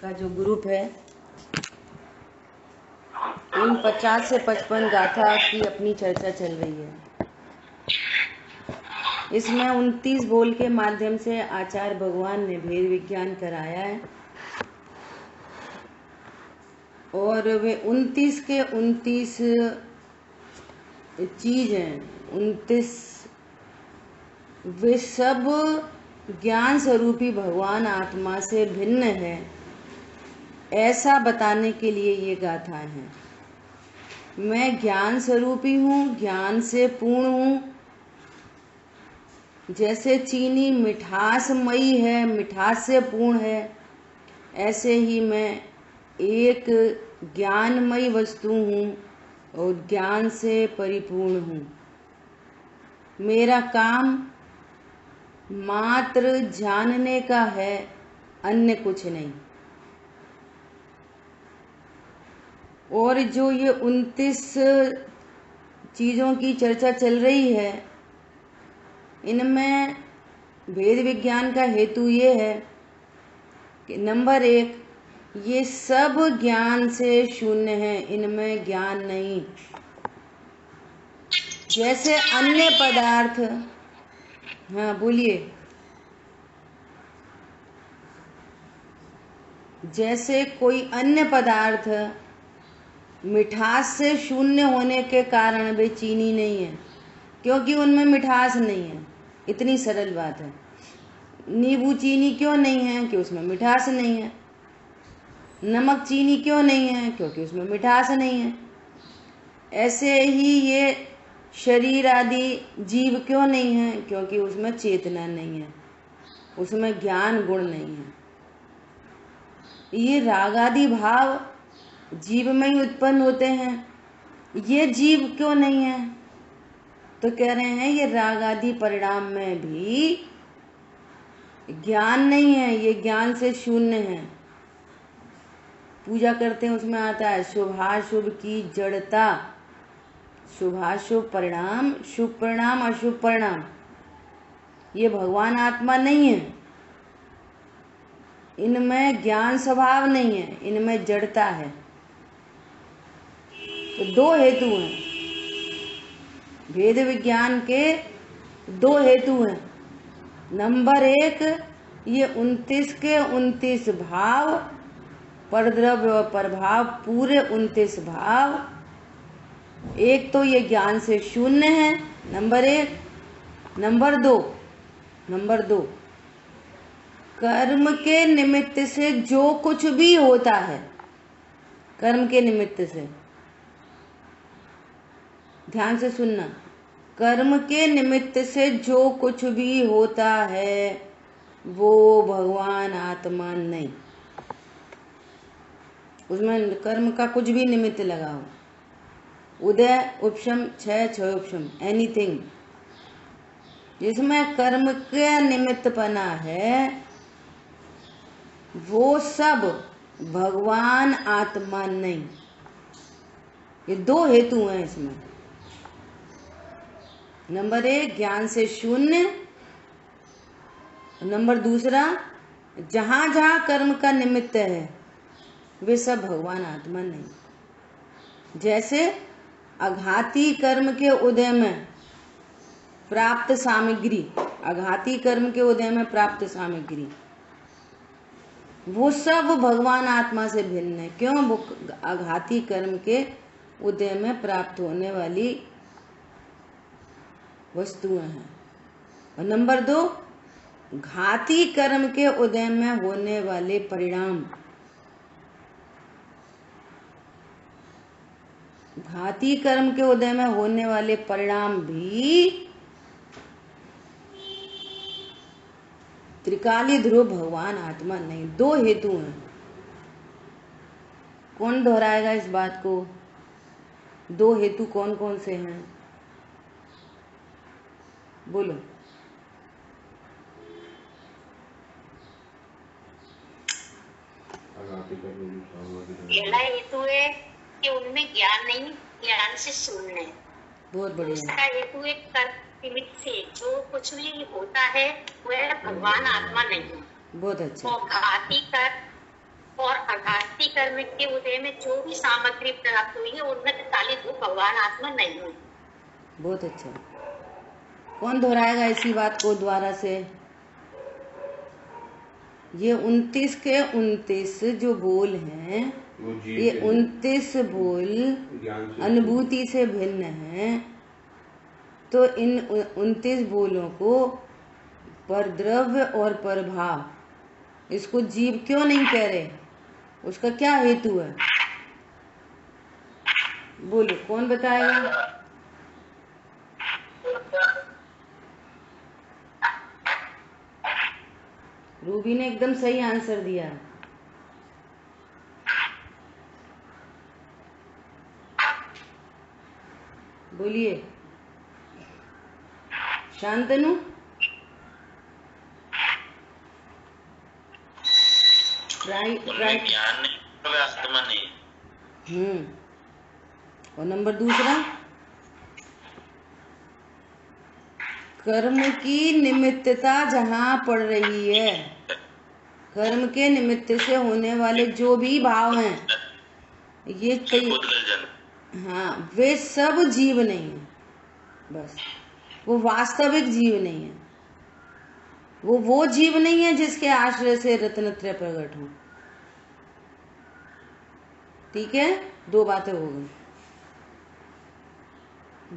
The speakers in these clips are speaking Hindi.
का जो ग्रुप है उन 50 से 55 गाथा की अपनी चर्चा चल रही है। इसमें 29 बोल के माध्यम से आचार्य भगवान ने भेद विज्ञान कराया है और वे 29 के 29 चीज हैं, 29 वे सब ज्ञान स्वरूपी भगवान आत्मा से भिन्न है, ऐसा बताने के लिए ये गाथा है। मैं ज्ञान स्वरूपी हूँ, ज्ञान से पूर्ण हूँ। जैसे चीनी मिठासमयी है, मिठास से पूर्ण है, ऐसे ही मैं एक ज्ञानमयी वस्तु हूँ और ज्ञान से परिपूर्ण हूँ। मेरा काम मात्र जानने का है, अन्य कुछ नहीं। और जो ये 29 चीजों की चर्चा चल रही है, इनमें भेद विज्ञान का हेतु ये है कि नंबर 1, ये सब ज्ञान से शून्य है, इनमें ज्ञान नहीं। जैसे अन्य पदार्थ, हाँ बोलिए, जैसे कोई अन्य पदार्थ मिठास से शून्य होने के कारण वे चीनी नहीं है, क्योंकि उनमें मिठास नहीं है। इतनी सरल बात है। नींबू चीनी क्यों नहीं है? कि उसमें मिठास नहीं है। नमक चीनी क्यों नहीं है? क्योंकि उसमें मिठास नहीं है। ऐसे ही ये शरीर आदि जीव क्यों नहीं है? क्योंकि उसमें चेतना नहीं है, उसमें ज्ञान गुण नहीं है। ये राग आदि भाव जीव में ही उत्पन्न होते हैं, ये जीव क्यों नहीं है? तो कह रहे हैं ये राग आदि परिणाम में भी ज्ञान नहीं है, ये ज्ञान से शून्य है। पूजा करते हैं, उसमें आता है शुभाशुभ की जड़ता, शुभाशुभ परिणाम, शुभ परिणाम अशुभ परिणाम। ये भगवान आत्मा नहीं है, इनमें ज्ञान स्वभाव नहीं है, इनमें जड़ता है। तो दो हेतु हैं, भेद विज्ञान के दो हेतु हैं। नंबर 1, ये 29 के 29 भाव, परद्रव्य और प्रभाव, पूरे 29 भाव। एक तो ये ज्ञान से शून्य है, नंबर 1। नंबर दो, कर्म के निमित्त से जो कुछ भी होता है, कर्म के निमित्त से, ध्यान से सुनना, कर्म के निमित्त से जो कुछ भी होता है वो भगवान आत्मा नहीं। उसमें कर्म का कुछ भी निमित्त लगाओ, उदय उपशम क्षय उपशम, एनीथिंग जिसमें कर्म के निमित्तपना है वो सब भगवान आत्मा नहीं। ये दो हेतु हैं इसमें। नंबर 1, ज्ञान से शून्य। नंबर 2, जहां जहां कर्म का निमित्त है वे सब भगवान आत्मा नहीं। जैसे अघाती कर्म के उदय में प्राप्त सामग्री, अघाती कर्म के उदय में प्राप्त सामग्री, वो सब भगवान आत्मा से भिन्न है। क्यों? वो अघाती कर्म के उदय में प्राप्त होने वाली वस्तुएं हैं। और नंबर 2, घाती कर्म के उदय में होने वाले परिणाम, घाती कर्म के उदय में होने वाले परिणाम भी त्रिकाली ध्रुव भगवान आत्मा नहीं। दो हेतु हैं। कौन दोहराएगा इस बात को? दो हेतु कौन कौन से हैं? बोलो। पहला हेतु है कि उनमें ज्ञान नहीं, ज्ञान से शून्य है। बहुत बढ़िया। दूसरा हेतु है कर्म निमित्त से जो कुछ भी होता है वह भगवान आत्मा नहीं है। बहुत अच्छा। और घाती कर्म और प्राप्ति कर्म के उदय में जो भी सामग्री प्राप्त हुई है उनमें तालित वो भगवान आत्मा नहीं हुई। बहुत अच्छा। कौन दोहराएगा इसी बात को दोबारा से? ये 29 के 29 जो बोल हैं, ये 29 बोल अनुभूति से भिन्न हैं। तो इन 29 बोलों को पर द्रव्य और पर भाव, इसको जीव क्यों नहीं कह रहे? उसका क्या हेतु है? बोलो, कौन बताएगा? रूबी ने एकदम सही आंसर दिया। बोलिए शांतनु। ज्ञान नहीं, आत्मा नहीं। और नंबर दूसरा, कर्म की निमित्तता जहाँ पड़ रही है, कर्म के निमित्त से होने वाले जो भी भाव हैं, ये हाँ, वे सब जीव नहीं है। बस वो वास्तविक जीव नहीं है। वो जीव नहीं है जिसके आश्रय से रत्नत्रय प्रकट हो। ठीक है, 2 बातें हो गई।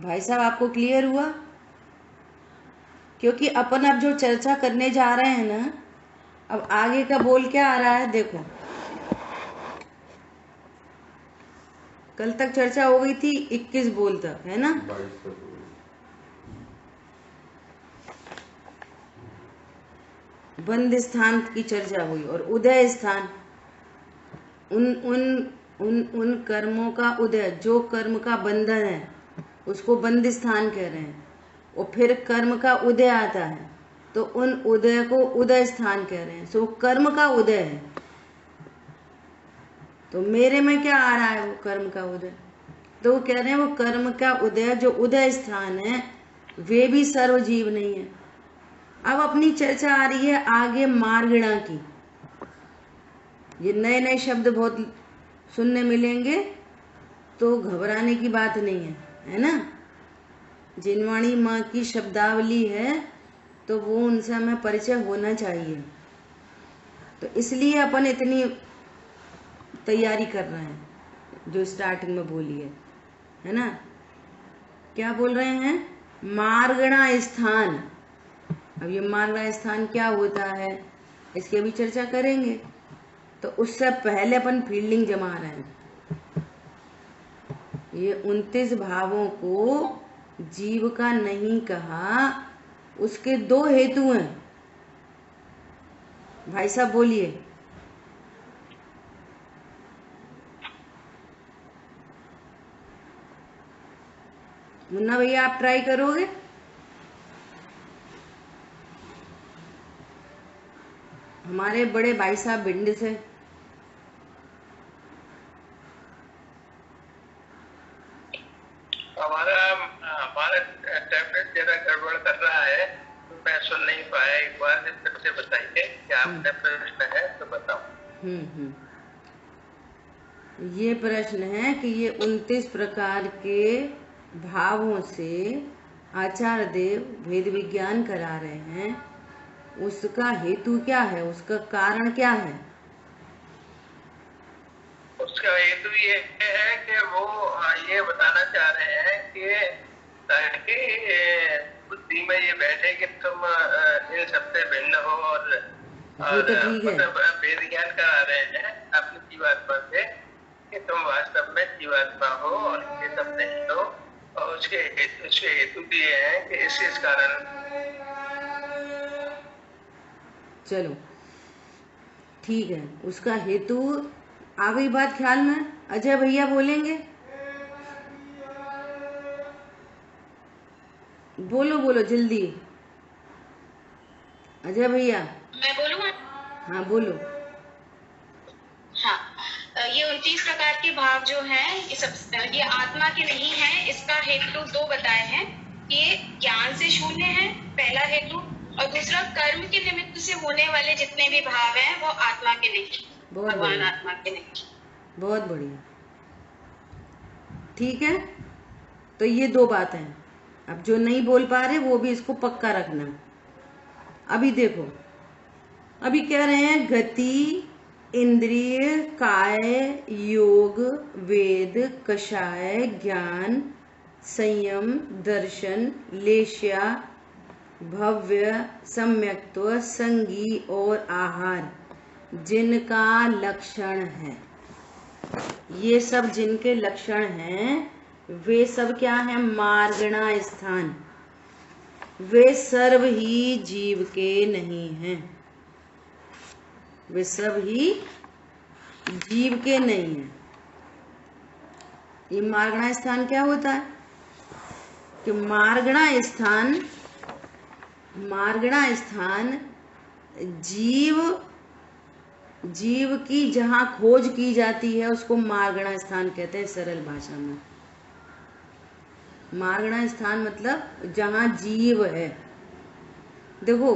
भाई साहब, आपको क्लियर हुआ? क्योंकि अपन अब जो चर्चा करने जा रहे हैं ना, अब आगे का बोल क्या आ रहा है देखो। कल तक चर्चा हो गई थी 21 बोल तक, है ना? बंद स्थान की चर्चा हुई और उदय स्थान, उन कर्मों का उदय, जो कर्म का बंधन है उसको बंद स्थान कह रहे हैं। और फिर कर्म का उदय आता है तो उन उदय को उदय स्थान कह रहे हैं। सो कर्म का उदय है। तो मेरे में क्या आ रहा है? वो कर्म का उदय। तो वो कह रहे हैं वो कर्म का उदय जो उदय स्थान है, वे भी सर्वजीव नहीं है। अब अपनी चर्चा आ रही है आगे मार्गणा की। ये नए नए शब्द बहुत सुनने मिलेंगे, तो घबराने की बात नहीं है, है ना? जिनवाणी माँ की शब्दावली है तो वो उनसे हमें परिचय होना चाहिए। तो इसलिए अपन इतनी तैयारी कर रहे हैं, जो स्टार्टिंग में बोली है ना? क्या बोल रहे हैं? मार्गणा स्थान। अब ये मार्गणा स्थान क्या होता है, इसके भी चर्चा करेंगे। तो उससे पहले अपन फील्डिंग जमा रहे हैं। ये 29 भावों को जीव का नहीं कहा, उसके 2 हेतु हैं। भाई साहब बोलिए। मुन्ना भैया, आप ट्राई करोगे? हमारे बड़े भाई साहब भिंड से। हमारा टैबलेट जरा गड़बड़ कर रहा है, मैं सुन नहीं पाया। एक बार फिर से बताइए क्या आपका प्रश्न है तो बताओ। ये प्रश्न है कि ये 29 प्रकार के भावों से आचार्य देव भेद विज्ञान करा रहे हैं, उसका हेतु क्या है, उसका कारण क्या है? उसका हेतु ये है कि वो ये बताना चाह रहे हैं कि ताकि बुद्धि में ये बैठे कि तुम इन सबसे भिन्न हो और मतलब भेद ज्ञान करा रहे हैं अपनी जीवात्मा से कि तुम वास्तव में जीवात्मा हो और ये सब नहीं हो। और उसके हेतु भी ये है कि इस कारण। चलो ठीक है, उसका हेतु आ गई बात ख्याल में। अजय भैया बोलेंगे? बोलो बोलो जल्दी। अजय भैया। मैं बोलूँ? हाँ बोलो। हाँ, ये 29 प्रकार के भाव जो हैं ये आत्मा के नहीं है। इसका हेतु 2 बताए हैं। ये ज्ञान से शून्य है, पहला हेतु, और दूसरा कर्म के निमित्त से होने वाले जितने भी भाव हैं वो आत्मा के नहीं, भगवान आत्मा के नहीं। बहुत बढ़िया, ठीक है। तो ये 2 बातें हैं। अब जो नहीं बोल पा रहे वो भी इसको पक्का रखना। अभी देखो, अभी कह रहे हैं गति, इंद्रिय, काय, योग, वेद, कषाय, ज्ञान, संयम, दर्शन, लेश्या, भव्य, सम्यक्त्व, संगी और आहार जिनका लक्षण है। ये सब जिनके लक्षण हैं वे सब क्या है? मार्गणा स्थान। वे सर्व ही जीव के नहीं हैं, वे सब ही जीव के नहीं हैं। ये मार्गणा स्थान क्या होता है कि मार्गणा स्थान जीव की जहाँ खोज की जाती है उसको मार्गणा स्थान कहते हैं सरल भाषा में। मार्गणा स्थान मतलब जहाँ जीव है। देखो,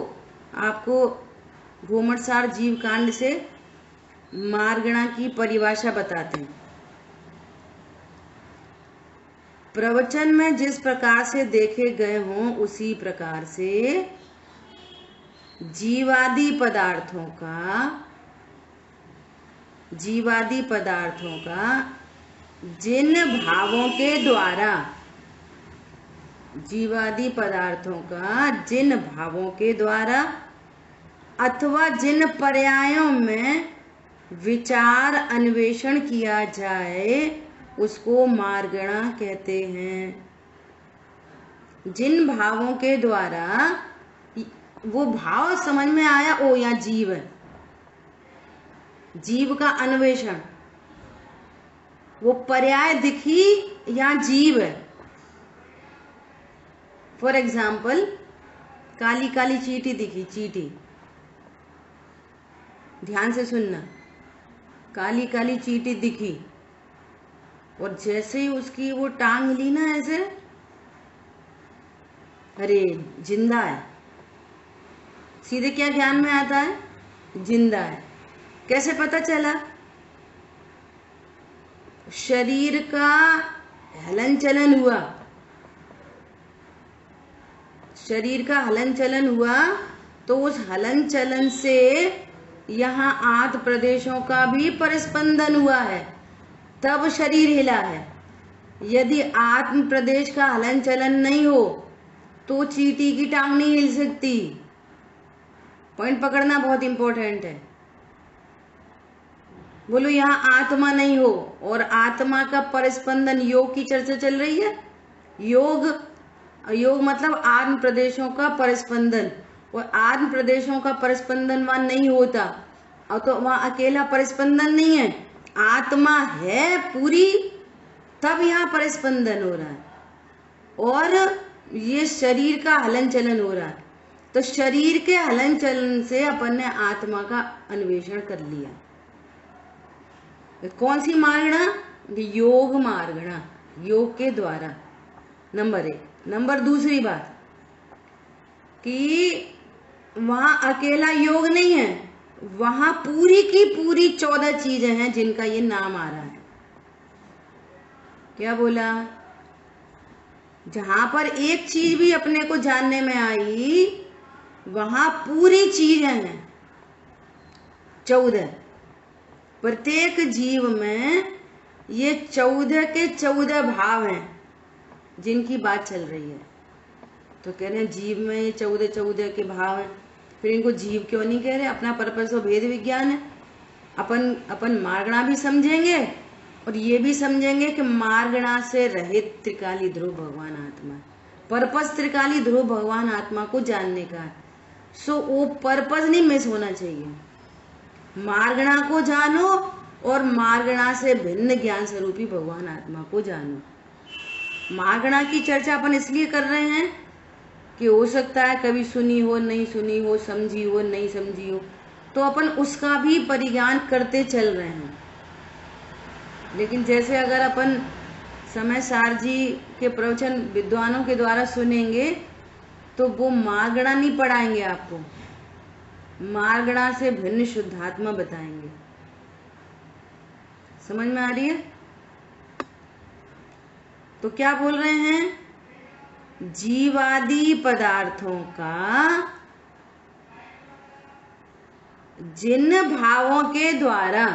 आपको घूमटसार जीव कांड से मार्गणा की परिभाषा बताते हैं। प्रवचन में जिस प्रकार से देखे गए हों उसी प्रकार से जीवादि पदार्थों का जिन भावों के द्वारा अथवा जिन पर्यायों में विचार अन्वेषण किया जाए उसको मार्गणा कहते हैं। जिन भावों के द्वारा वो भाव समझ में आया, ओ यहाँ जीव है, जीव का अन्वेषण, वो पर्याय दिखी, यहाँ जीव है। फॉर एग्जाम्पल, काली काली चींटी दिखी, चींटी, ध्यान से सुनना। काली काली चींटी दिखी और जैसे ही उसकी वो टांग ली ना ऐसे, अरे जिंदा है, सीधे क्या ध्यान में आता है? जिंदा है। कैसे पता चला? शरीर का हलन चलन हुआ, शरीर का हलन चलन हुआ तो उस हलन चलन से यहाँ आठ प्रदेशों का भी परिस्पंदन हुआ है, तब शरीर हिला है। यदि आत्म प्रदेश का हलन चलन नहीं हो तो चींटी की टांग नहीं हिल सकती। पॉइंट पकड़ना बहुत इंपॉर्टेंट है। बोलो, यहाँ आत्मा नहीं हो और आत्मा का परिस्पंदन, योग की चर्चा चल रही है। योग मतलब आत्म प्रदेशों का परिस्पंदन, और आत्म प्रदेशों का परिस्पंदन वहां नहीं होता, और तो वहां अकेला परिस्पंदन नहीं है, आत्मा है पूरी, तब यहाँ परिस्पंदन हो रहा है और ये शरीर का हलन चलन हो रहा है। तो शरीर के हलन चलन से अपन ने आत्मा का अन्वेषण कर लिया। कौन सी मार्गणा? योग मार्गणा, योग के द्वारा, नंबर 1। नंबर दूसरी बात कि वहां अकेला योग नहीं है, वहां पूरी की पूरी 14 चीजें हैं जिनका ये नाम आ रहा है। क्या बोला? जहां पर एक चीज भी अपने को जानने में आई वहां पूरी चीजें हैं 14। प्रत्येक जीव में ये 14 के 14 भाव हैं जिनकी बात चल रही है। तो कह रहे हैं जीव में ये 14 के भाव हैं, फिर इनको जीव क्यों नहीं कह रहे? अपना पर्पस और भेद विज्ञान है। अपन मार्गणा भी समझेंगे और ये भी समझेंगे कि मार्गणा से रहित त्रिकाली ध्रुव भगवान आत्मा, पर्पस त्रिकाली ध्रुव भगवान आत्मा को जानने का। सो वो पर्पस नहीं मिस होना चाहिए। मार्गणा को जानो और मार्गणा से भिन्न ज्ञान स्वरूपी भगवान आत्मा को जानो। मार्गणा की चर्चा अपन इसलिए कर रहे हैं कि हो सकता है कभी सुनी हो, नहीं सुनी हो, समझी हो, नहीं समझी हो, तो अपन उसका भी परिज्ञान करते चल रहे हैं। लेकिन जैसे अगर अपन समय सार जी के प्रवचन विद्वानों के द्वारा सुनेंगे तो वो मार्गणा नहीं पढ़ाएंगे आपको, मार्गणा से भिन्न शुद्धात्मा बताएंगे। समझ में आ रही है? तो क्या बोल रहे हैं? जीवादि पदार्थों का जिन भावों के द्वारा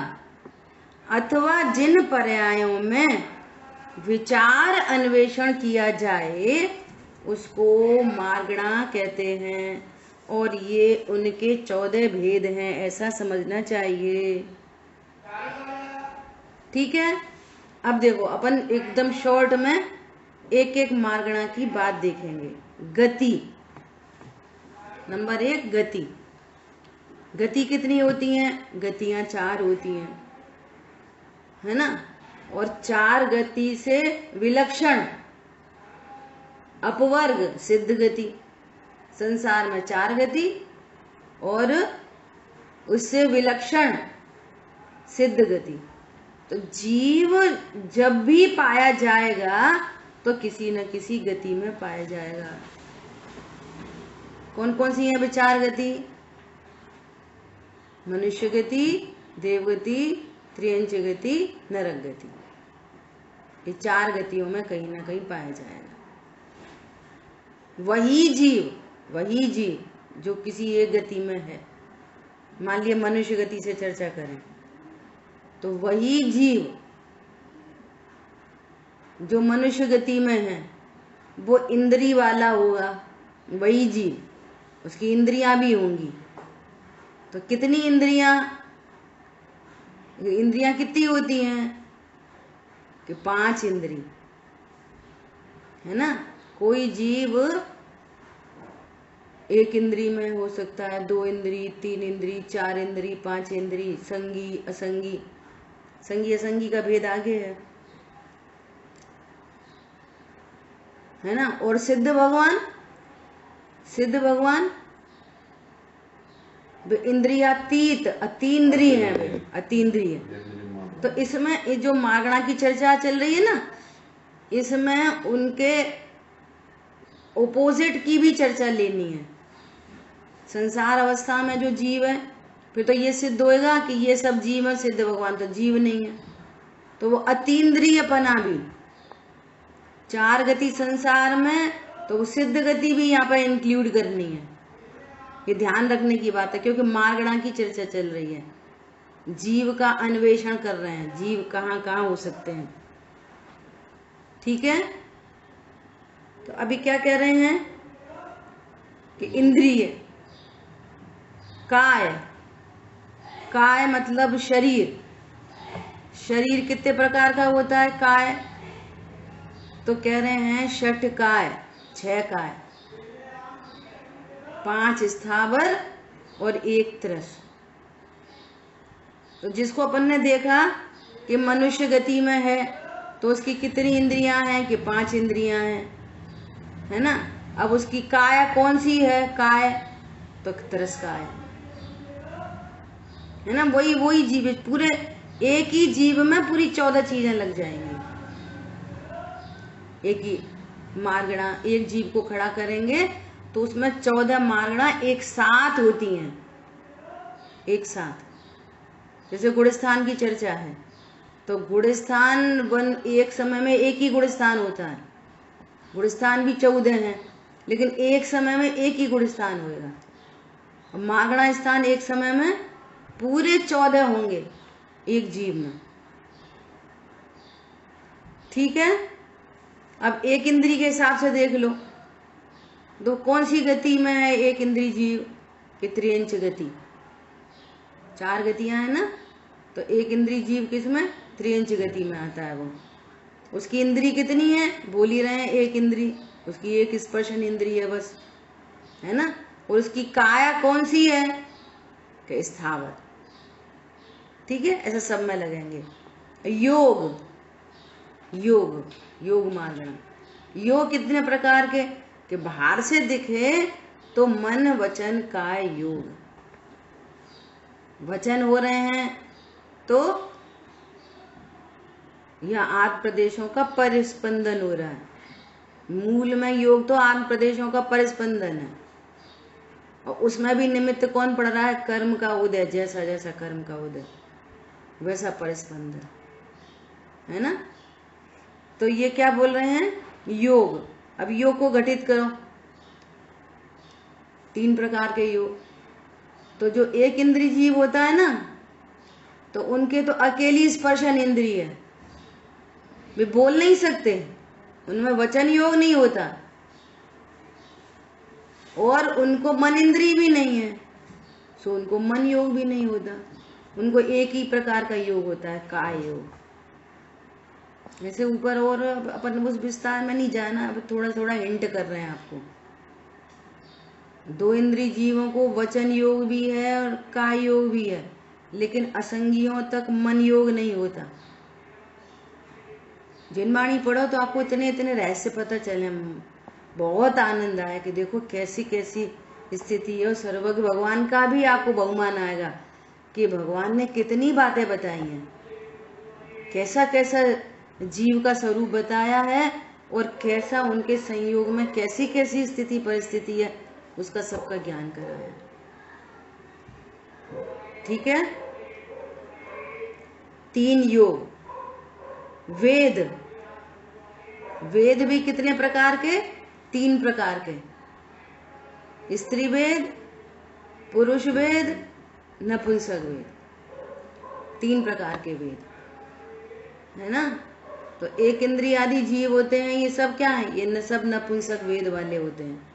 अथवा जिन पर्यायों में विचार अन्वेषण किया जाए उसको मार्गणा कहते हैं, और ये उनके 14 भेद हैं, ऐसा समझना चाहिए। ठीक है, अब देखो अपन एकदम शॉर्ट में एक एक मार्गणा की बात देखेंगे। गति, नंबर 1 गति। गति कितनी होती हैं? गतियां 4 होती हैं, है ना। और 4 गति से विलक्षण अपवर्ग सिद्ध गति। संसार में 4 गति और उससे विलक्षण सिद्ध गति। तो जीव जब भी पाया जाएगा तो किसी न किसी गति में पाया जाएगा। कौन कौन सी है विचार गति? मनुष्य गति, देवगति, त्रियंच गति, नरक गति। ये 4 गतियों में कहीं ना कहीं पाया जाएगा। वही जीव जो किसी एक गति में है, मान लिया मनुष्य गति से चर्चा करें तो वही जीव जो मनुष्य गति में है वो इंद्री वाला होगा। वही जीव, उसकी इंद्रियां भी होंगी। तो कितनी इंद्रियां कितनी होती हैं कि 5 इंद्री, है ना। कोई जीव 1 इंद्री में हो सकता है, 2 इंद्री, 3 इंद्री, 4 इंद्री, 5 इंद्री, संगी असंगी। संगी असंगी का भेद आगे है ना। और सिद्ध भगवान इंद्रियातीत अतीन्द्रिय है, वे अतीन्द्रिय। तो इसमें ये जो मागणा की चर्चा चल रही है ना, इसमें उनके ओपोजिट की भी चर्चा लेनी है। संसार अवस्था में जो जीव है, फिर तो ये सिद्ध होएगा कि ये सब जीव है, सिद्ध भगवान तो जीव नहीं है। तो वो अतीन्द्रियपना भी 4 गति संसार में, तो वो सिद्ध गति भी यहाँ पर इंक्लूड करनी है। ये ध्यान रखने की बात है, क्योंकि मार्गणा की चर्चा चल रही है। जीव का अन्वेषण कर रहे हैं, जीव कहाँ कहाँ हो सकते हैं। ठीक है, तो अभी क्या कह रहे हैं कि इंद्रिय, काय मतलब शरीर। शरीर कितने प्रकार का होता है? काय तो कह रहे हैं 6 काय, 6 काय, 5 स्थावर और 1 तरस। तो जिसको अपन ने देखा कि मनुष्य गति में है तो उसकी कितनी इंद्रियां हैं कि 5 इंद्रियां हैं, है ना। अब उसकी काया कौन सी है? काय तो तरस काय, है ना। वही जीव, पूरे एक ही जीव में पूरी 14 चीजें लग जाएंगी। एक ही मार्गणा, एक जीव को खड़ा करेंगे तो उसमें 14 मार्गणा एक साथ होती हैं, एक साथ। जैसे गुणस्थान की चर्चा है तो गुणस्थान एक समय में एक ही गुणस्थान होता है। गुणस्थान भी 14 हैं, लेकिन एक समय में एक ही गुणस्थान होएगा। और मागणा स्थान एक समय में पूरे 14 होंगे एक जीव में। ठीक है, अब एक इंद्री के हिसाब से देख लो, तो कौन सी गति में है एक इंद्री जीव? कि त्रियंच गति। 4 गतियां है ना, तो एक इंद्री जीव किसमें? त्रियंच गति में आता है वो। उसकी इंद्री कितनी है? बोल ही रहे हैं 1 इंद्री, उसकी 1 स्पर्शन इंद्री है बस, है ना। और उसकी काया कौन सी है? कि स्थावर। ठीक है, ऐसा सब में लगेंगे। योग मार्गणा। योग कितने प्रकार के? कि बाहर से दिखे तो मन वचन काय योग। वचन हो रहे हैं तो यहाँ 8 प्रदेशों का परिस्पंदन हो रहा है। मूल में योग तो 8 प्रदेशों का परिस्पंदन है, और उसमें भी निमित्त कौन पड़ रहा है? कर्म का उदय। जैसा जैसा कर्म का उदय वैसा परिस्पंदन। है ना। तो ये क्या बोल रहे हैं, योग। अब योग को घटित करो, 3 प्रकार के योग। तो जो एक इंद्रिय जीव होता है ना, तो उनके तो अकेली स्पर्शन इंद्रिय है, वे बोल नहीं सकते, उनमें वचन योग नहीं होता, और उनको मन इंद्रिय भी नहीं है, सो उनको मन योग भी नहीं होता। उनको एक ही प्रकार का योग होता है, काय योग। जैसे ऊपर और अपन उस विस्तार में नहीं जाना, अब थोड़ा थोड़ा हिंट कर रहे हैं आपको। 2 इंद्रिय जीवों को वचन योग भी है और काय योग भी है, लेकिन असंगियों तक मन योग नहीं होता। जिनवाणी पढ़ो तो आपको इतने इतने रहस्य पता चले, बहुत आनंद आया कि देखो कैसी कैसी स्थिति है। और सर्वज्ञ भगवान का भी आपको बहुमान आएगा कि भगवान ने कितनी बातें बताई हैं, कैसा कैसा जीव का स्वरूप बताया है, और कैसा उनके संयोग में कैसी कैसी स्थिति परिस्थिति है, उसका सबका ज्ञान कराया। ठीक है। 3 योग। वेद, वेद भी कितने प्रकार के, 3 प्रकार के, स्त्री वेद, पुरुष वेद, नपुंसक वेद, 3 प्रकार के वेद है ना। तो एक इंद्रिय आदि जीव होते हैं, ये सब क्या है, ये सब नपुंसक वेद वाले होते हैं,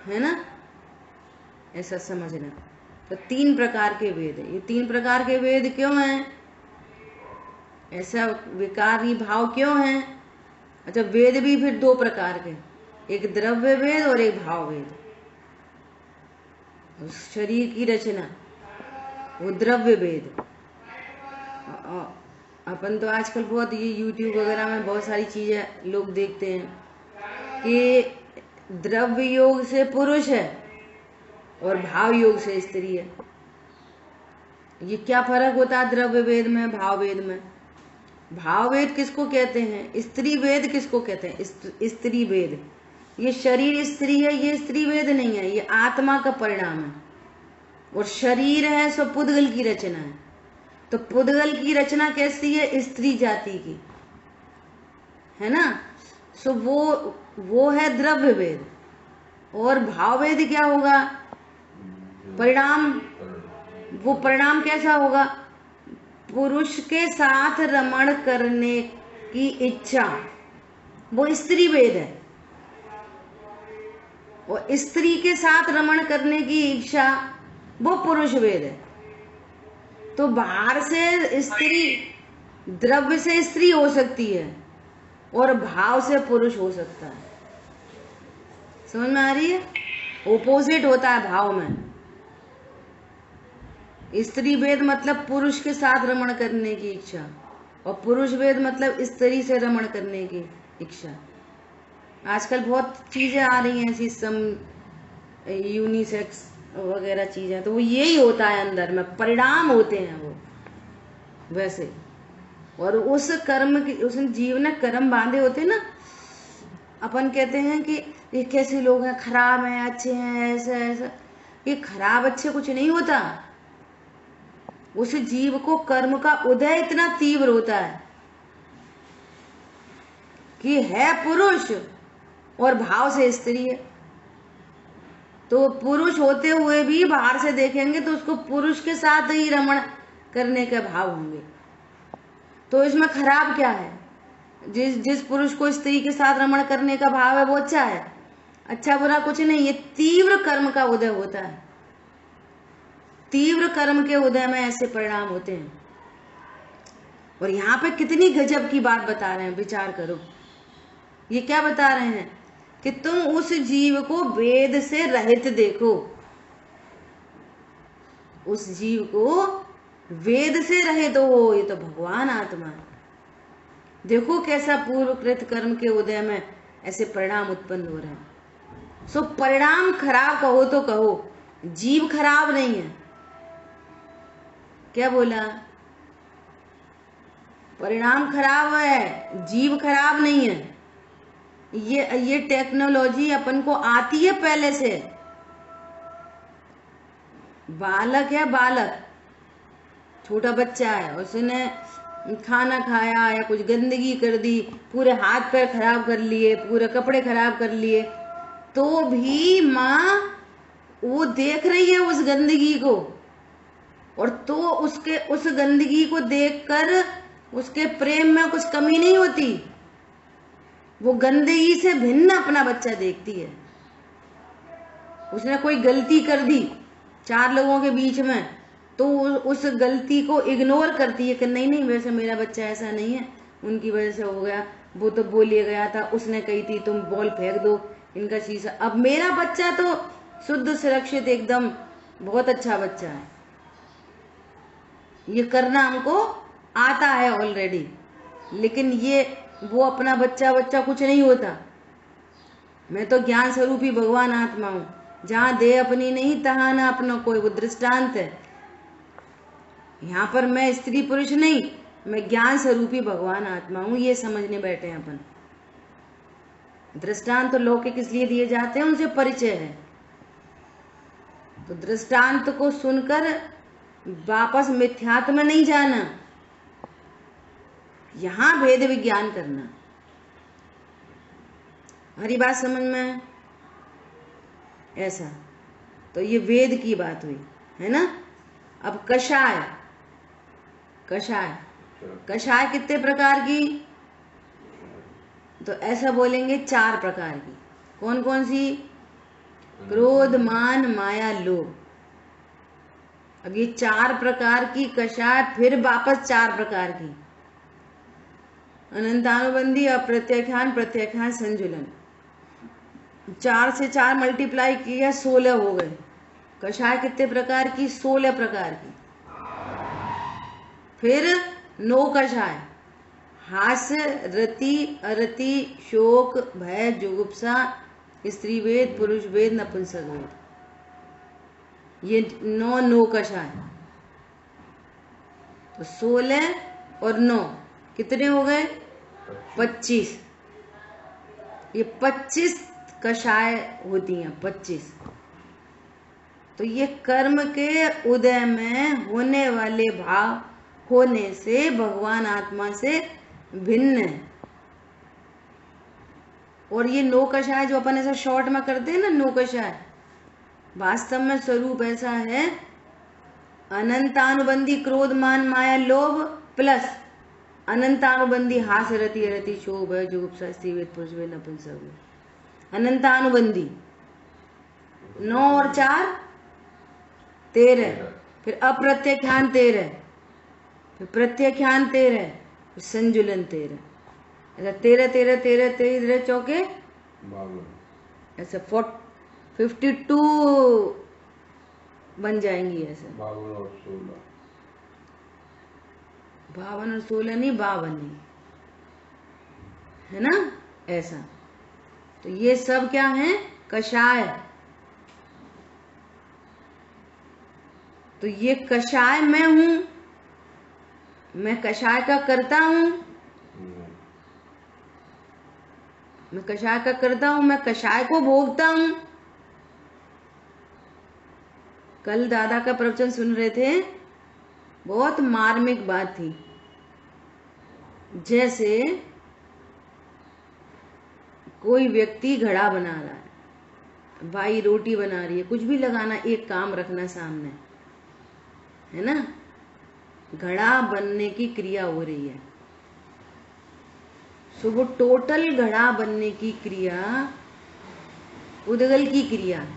है ना, ऐसा समझना। तो 3 प्रकार के वेद है। ये 3 प्रकार के वेद क्यों हैं, ऐसा विकारी भाव क्यों है। अच्छा, वेद भी फिर 2 प्रकार के, एक द्रव्य वेद और एक भाव वेद। शरीर की रचना वो द्रव्य वेद। अपन तो आजकल बहुत ये YouTube वगैरह में बहुत सारी चीजें लोग देखते हैं कि द्रव्य योग से पुरुष है और भाव योग से स्त्री है। ये क्या फर्क होता है द्रव्य वेद में, भाव वेद में। भाव वेद किसको कहते हैं, स्त्री वेद किसको कहते हैं, स्त्री वेद। ये शरीर स्त्री है, ये स्त्री वेद नहीं है, ये आत्मा का परिणाम है। और शरीर है सो पुद्गल की रचना है। तो पुद्गल की रचना कैसी है, स्त्री जाति की, है ना। सो वो है द्रव्य वेद। और भाव वेद क्या होगा, परिणाम। वो परिणाम कैसा होगा, पुरुष के साथ रमण करने की इच्छा, वो स्त्री वेद है। और स्त्री के साथ रमण करने की इच्छा, वो पुरुष वेद है। तो बाहर से स्त्री, द्रव्य से स्त्री हो सकती है और भाव से पुरुष हो सकता है। समझ में आ रही है, ओपोजिट होता है भाव में। स्त्री वेद मतलब पुरुष के साथ रमण करने की इच्छा, और पुरुष वेद मतलब स्त्री से रमण करने की इच्छा। आजकल बहुत चीजें आ रही हैं ऐसी, सम यूनिसेक्स वगैरह चीजें, तो वो यही होता है अंदर में, परिणाम होते हैं वो वैसे। और उस कर्म की, उस जीव ने कर्म बांधे होते ना। अपन कहते हैं कि ये कैसे लोग हैं, खराब हैं, अच्छे हैं, ऐसा ऐसा। ये खराब अच्छे कुछ नहीं होता। उस जीव को कर्म का उदय इतना तीव्र होता है कि है पुरुष और भाव से स्त्री है। तो पुरुष होते हुए भी बाहर से देखेंगे तो उसको पुरुष के साथ ही रमण करने के भाव होंगे। तो इसमें खराब क्या है, जिस पुरुष को स्त्री के साथ रमण करने का भाव है वो अच्छा है, अच्छा बुरा कुछ नहीं। ये तीव्र कर्म का उदय होता है। तीव्र कर्म के उदय में ऐसे परिणाम होते हैं। और यहाँ पे कितनी गजब की बात बता रहे हैं, विचार करो। ये क्या बता रहे हैं कि तुम उस जीव को वेद से रहित देखो। उस जीव को वेद से रहित हो, ये तो भगवान आत्मा है। देखो कैसा पूर्वकृत कर्म के उदय में ऐसे परिणाम उत्पन्न हो रहे हैं। सो परिणाम खराब कहो तो कहो, जीव खराब नहीं है। क्या बोला, परिणाम खराब है, जीव खराब नहीं है। ये टेक्नोलॉजी अपन को आती है पहले से। बालक है, बालक छोटा बच्चा है, उसने खाना खाया या कुछ गंदगी कर दी, पूरे हाथ पैर खराब कर लिए, पूरे कपड़े खराब कर लिए, तो भी माँ वो देख रही है उस गंदगी को, और तो उसके उस गंदगी को देखकर उसके प्रेम में कुछ कमी नहीं होती। वो गंदगी से भिन्न अपना बच्चा देखती है। उसने कोई गलती कर दी 4 लोगों के बीच में, तो उस गलती को इग्नोर करती है कि नहीं नहीं, वैसे मेरा बच्चा ऐसा नहीं है, उनकी वजह से हो गया, वो तो बोलिए गया था, उसने कही थी तुम बॉल फेंक दो इनका शीशा। अब मेरा बच्चा तो शुद्ध सुरक्षित एकदम बहुत अच्छा बच्चा है, ये करना हमको आता है ऑलरेडी। लेकिन ये वो अपना बच्चा कुछ नहीं होता। मैं तो ज्ञान स्वरूपी भगवान आत्मा हूँ, जहाँ दे अपनी नहीं तहाँ ना अपना कोई, वो दृष्टांत है। यहाँ पर मैं स्त्री पुरुष नहीं, मैं ज्ञान स्वरूपी भगवान आत्मा हूँ, ये समझने बैठे हैं अपन। दृष्टांत तो लौकिक इसलिए दिए जाते हैं, उनसे परिचय है। तो दृष्टांत को सुनकर वापस मिथ्यात्व में नहीं जाना, यहाँ भेद विज्ञान करना। हरी बात समझ में? ऐसा तो ये वेद की बात हुई है ना। अब कषाय, कषाय कषाय कितने प्रकार की? तो ऐसा बोलेंगे 4 प्रकार की। कौन कौन सी? क्रोध, मान, माया, लोभ। अब ये 4 प्रकार की कषाय, फिर वापस 4 प्रकार की, अनंतानुबंधी, अप्रत्याख्यान, प्रत्याख्यान, संजुलन। 4 से 4 मल्टीप्लाई किया 16 हो गए। कषाय कितने प्रकार की? 16 प्रकार की। फिर 9 कषाय, हास्य, रति, अरति, शोक, भय, जुगुप्सा, स्त्री वेद, पुरुष वेद, नपुंसक वेद। ये 9 कषाय। तो 16 और 9 कितने हो गए? 25। ये 25 कषाय होती हैं, 25। तो ये कर्म के उदय में होने वाले भाव होने से भगवान आत्मा से भिन्न है। और ये 9 कषाय जो अपन ऐसा शॉर्ट में करते हैं ना, 9 कषाय, वास्तव में स्वरूप ऐसा है, अनंतानुबंधी क्रोध, मान, माया, लोभ प्लस अनंतानुबंधी हास्य, रति, अरति, शोभ, जुगुप्सा, स्त्री वेद, पुरुष वेद, नपुंसक वेद। अनंतानुबंधी 9 और 4 13, फिर अप्रत्याख्यान 13, फिर प्रत्याख्यान 13, फिर संजुलन 13। ऐसा 13 13 13 13 चौके ऐसे 52 बन जाएंगी। ऐसे 52 और 16 नहीं, 52 है ना। ऐसा तो ये सब क्या है? कषाय। तो ये कषाय मैं हूं, मैं कषाय का करता हूं, मैं कषाय का करता हूं, मैं कषाय को भोगता हूं। कल दादा का प्रवचन सुन रहे थे, बहुत मार्मिक बात थी। जैसे कोई व्यक्ति घड़ा बना रहा है, बाई रोटी बना रही है, कुछ भी लगाना, एक काम रखना सामने, है ना। घड़ा बनने की क्रिया हो रही है। सो वो टोटल घड़ा बनने की क्रिया उद्गल की क्रिया है,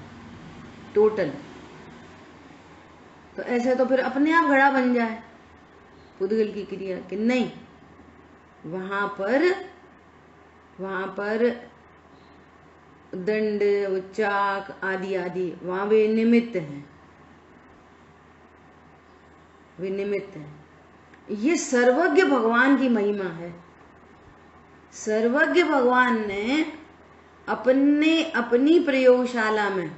टोटल। तो ऐसे तो फिर अपने आप घड़ा बन जाए, उद्गल की क्रिया कि नहीं। वहां पर दंड, चाक आदि आदि वहां वे निमित्त हैं, वे निमित्त हैं। ये सर्वज्ञ भगवान की महिमा है। सर्वज्ञ भगवान ने अपनी प्रयोगशाला में,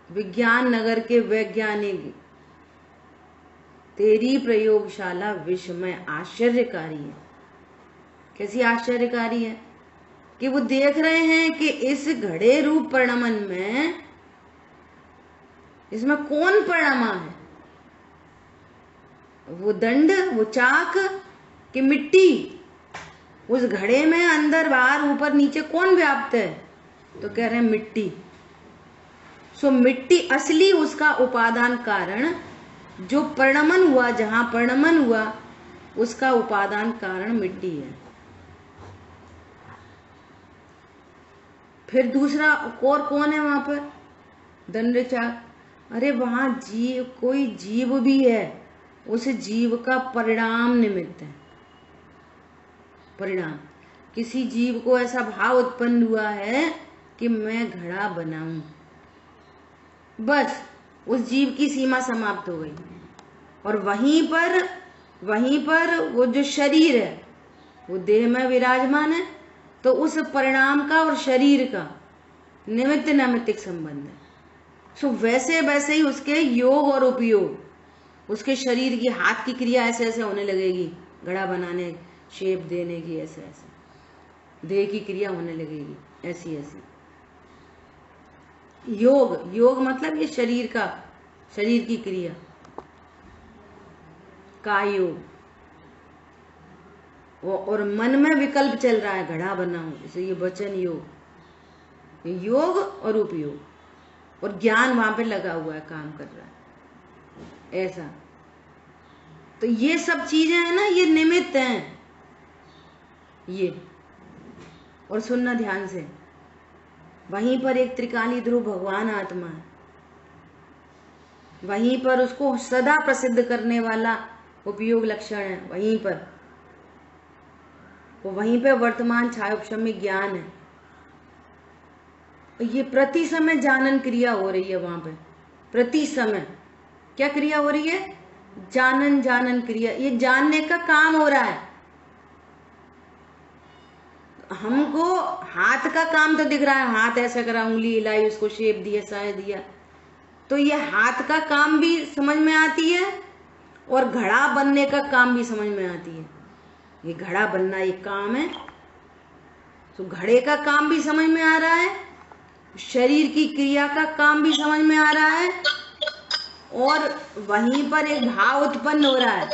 विज्ञान नगर के वैज्ञानिक, तेरी प्रयोगशाला विश्व में आश्चर्यकारी है। कैसी आश्चर्यकारी है? कि वो देख रहे हैं कि इस घड़े रूप परिणमन में, इसमें कौन परिणमा है, वो दंड, वो चाक कि मिट्टी, उस घड़े में अंदर बाहर ऊपर नीचे कौन व्याप्त है? तो कह रहे हैं मिट्टी। सो मिट्टी असली उसका उपादान कारण, जो परिणमन हुआ, जहां परिणमन हुआ उसका उपादान कारण मिट्टी है। फिर दूसरा और कौन है वहां पर? दंड चाक। अरे वहां जीव, कोई जीव भी है, उस जीव का परिणाम निमित्त है। परिणाम, किसी जीव को ऐसा भाव उत्पन्न हुआ है कि मैं घड़ा बनाऊं, बस उस जीव की सीमा समाप्त हो गई। और वहीं पर वो जो शरीर है वो देह में विराजमान है, तो उस परिणाम का और शरीर का निमित्त नैमित्तिक संबंध है। सो वैसे वैसे ही उसके योग और उपयोग, उसके शरीर की हाथ की क्रिया ऐसे ऐसे होने लगेगी, घड़ा बनाने, शेप देने की, ऐसे ऐसे देह की क्रिया होने लगेगी, ऐसी ऐसी। योग मतलब ये शरीर का, शरीर की क्रिया का योग। और मन में विकल्प चल रहा है, घड़ा बनाऊं, इसे ये वचन योग और उपयोग, और ज्ञान वहां पे लगा हुआ है, काम कर रहा है, ऐसा। तो ये सब चीजें हैं ना, ये निमित्त हैं ये। और सुनना ध्यान से, वहीं पर एक त्रिकाली ध्रुव भगवान आत्मा है, वहीं पर उसको सदा प्रसिद्ध करने वाला उपयोग लक्षण है, वहीं पर वो, वहीं पे वर्तमान छायोपशम्य ज्ञान है। ये प्रति समय जानन क्रिया हो रही है वहां पे, प्रति समय क्या क्रिया हो रही है? जानन क्रिया। ये जानने का काम हो रहा है। हमको हाथ का काम तो दिख रहा है, हाथ ऐसा करा, उंगली हिलाई, उसको शेप दिया, साय दिया, तो ये हाथ का काम भी समझ में आती है और घड़ा बनने का काम भी समझ में आती है। ये घड़ा बनना एक काम है, तो घड़े का काम भी समझ में आ रहा है, शरीर की क्रिया का काम भी समझ में आ रहा है, और वहीं पर एक भाव उत्पन्न हो रहा है।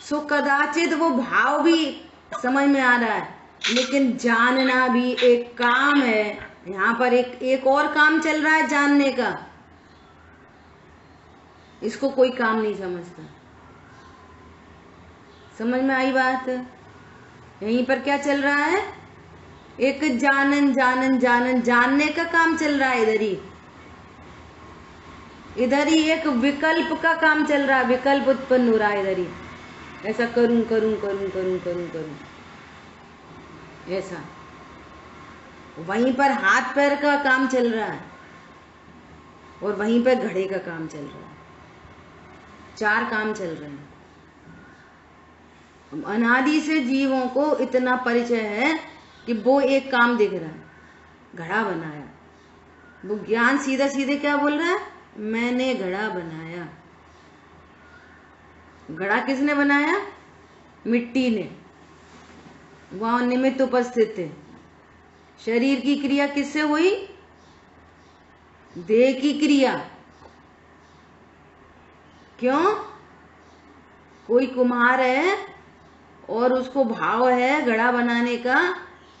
सो कदाचित वो भाव भी समझ में आ रहा है, लेकिन जानना भी एक काम है। यहाँ पर एक और काम चल रहा है जानने का, इसको कोई काम नहीं समझता। समझ में आई बात? यहीं पर क्या चल रहा है? एक जानने का काम चल रहा है। इधर ही एक विकल्प का काम चल रहा है, विकल्प उत्पन्न हो रहा है इधर ही, ऐसा करूं ऐसा। वहीं पर हाथ पैर का काम चल रहा है और वहीं पर घड़े का काम चल रहा है, चार काम चल रहे हैं। अनादि से जीवों को इतना परिचय है कि वो एक काम दिख रहा है, घड़ा बनाया। वो ज्ञान सीधा सीधे क्या बोल रहा है? मैंने घड़ा बनाया। घड़ा किसने बनाया? मिट्टी ने, वहां निमित्त उपस्थित थे। शरीर की क्रिया किससे हुई? देह की क्रिया। क्यों? कोई कुम्हार है और उसको भाव है घड़ा बनाने का,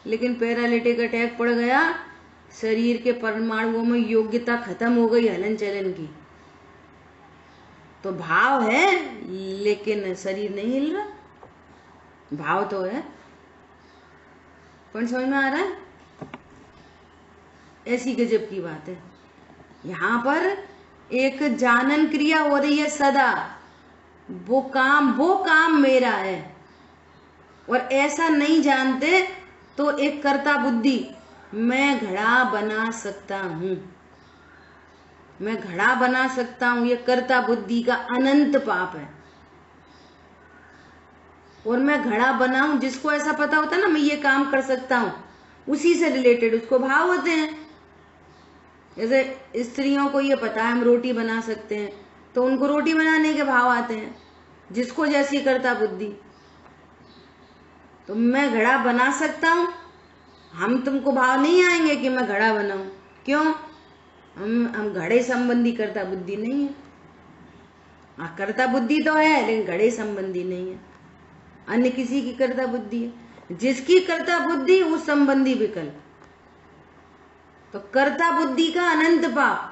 लेकिन पैरालिटिक अटैक पड़ गया, शरीर के परमाणुओं में योग्यता खत्म हो गई हलन चलन की। तो भाव है लेकिन शरीर नहीं हिल रहा, भाव तो है। कौन समझ में आ रहा है? ऐसी गजब की बात है। यहां पर एक जानन क्रिया हो रही है सदा, वो काम मेरा है। और ऐसा नहीं जानते तो एक कर्ता बुद्धि, मैं घड़ा बना सकता हूं, मैं घड़ा बना सकता हूं, ये कर्ता बुद्धि का अनंत पाप है। और मैं घड़ा बनाऊं, जिसको ऐसा पता होता है ना मैं ये काम कर सकता हूं, उसी से रिलेटेड उसको भाव होते हैं। जैसे स्त्रियों को ये पता है हम रोटी बना सकते हैं, तो उनको रोटी बनाने के भाव आते हैं, जिसको जैसी करता बुद्धि। तो मैं घड़ा बना सकता हूं, हम तुमको भाव नहीं आएंगे कि मैं घड़ा बनाऊं। क्यों? हम घड़े संबंधी करता बुद्धि नहीं है। कर्ता बुद्धि तो है लेकिन घड़े संबंधी नहीं है, अन्य किसी की कर्ता बुद्धि है। जिसकी कर्ता बुद्धि उस संबंधी विकल्प। तो कर्ता बुद्धि का अनंत पाप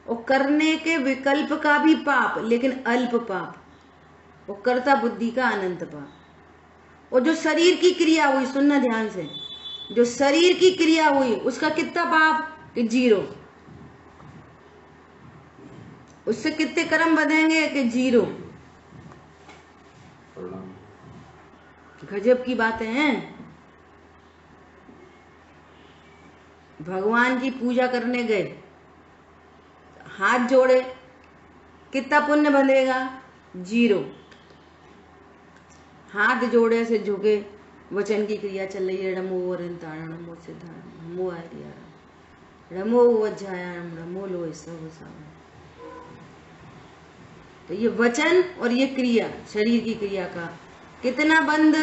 और करने के विकल्प का भी पाप लेकिन अल्प पाप, और कर्ता बुद्धि का अनंत पाप। और जो शरीर की क्रिया हुई, सुनना ध्यान से, जो शरीर की क्रिया हुई उसका कितना पाप कि 0। उससे कितने कर्म बंधेंगे कि 0। गजब की बातें हैं। भगवान की पूजा करने गए, हाथ जोड़े, कितना पुण्य बंधेगा 0। हाथ जोड़े से झुके, वचन की क्रिया चल रही है, नमो वरंतारण नमो सिद्धारण नमो आर्या नमो वज्रायाम नमो लो सब। तो ये वचन और ये क्रिया, शरीर की क्रिया का कितना बंध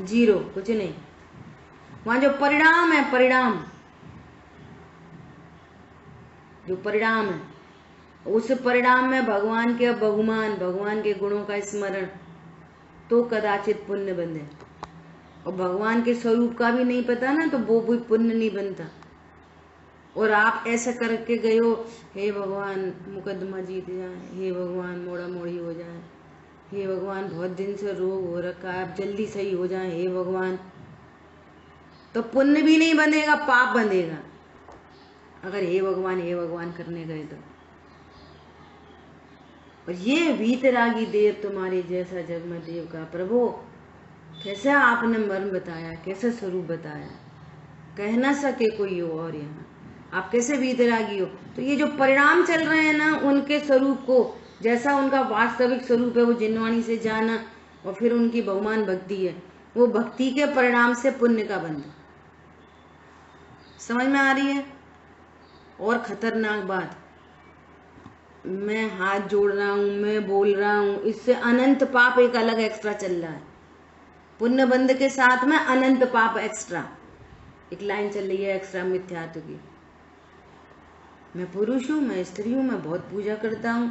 0, कुछ नहीं। वहां जो परिणाम है, परिणाम जो परिणाम है, उस परिणाम में भगवान के बहुमान, भगवान के गुणों का स्मरण, तो कदाचित पुण्य बंधे। और भगवान के स्वरूप का भी नहीं पता ना, तो वो भी पुण्य नहीं बनता। और आप ऐसा करके गए हो, हे भगवान मुकदमा जीत जाए, हे भगवान मोड़ा मोड़ी हो जाए, हे भगवान बहुत दिन से रोग हो रखा है, आप जल्दी सही हो जाए, हे भगवान, तो पुण्य भी नहीं बंधेगा, पाप बंधेगा। अगर हे भगवान करने गए तो। और ये वीतरागी देव तुम्हारे जैसा जग में देव का प्रभु, कैसा आपने मर्म बताया, कैसा स्वरूप बताया, कह ना सके कोई और। यहाँ आप कैसे वीतरागी हो। तो ये जो परिणाम चल रहे हैं ना, उनके स्वरूप को, जैसा उनका वास्तविक स्वरूप है, वो जिनवाणी से जाना, और फिर उनकी बहुमान भक्ति है, वो भक्ति के परिणाम से पुण्य का बंध। समझ में आ रही है। और खतरनाक बात, मैं हाथ जोड़ रहा हूं, मैं बोल रहा हूं, इससे अनंत पाप एक अलग एक्स्ट्रा चल रहा है। पुण्य बंध के साथ में अनंत पाप एक्स्ट्रा, एक लाइन चल रही है एक्स्ट्रा मिथ्यात्व की। मैं पुरुष हूं, मैं स्त्री हूं, मैं बहुत पूजा करता हूं।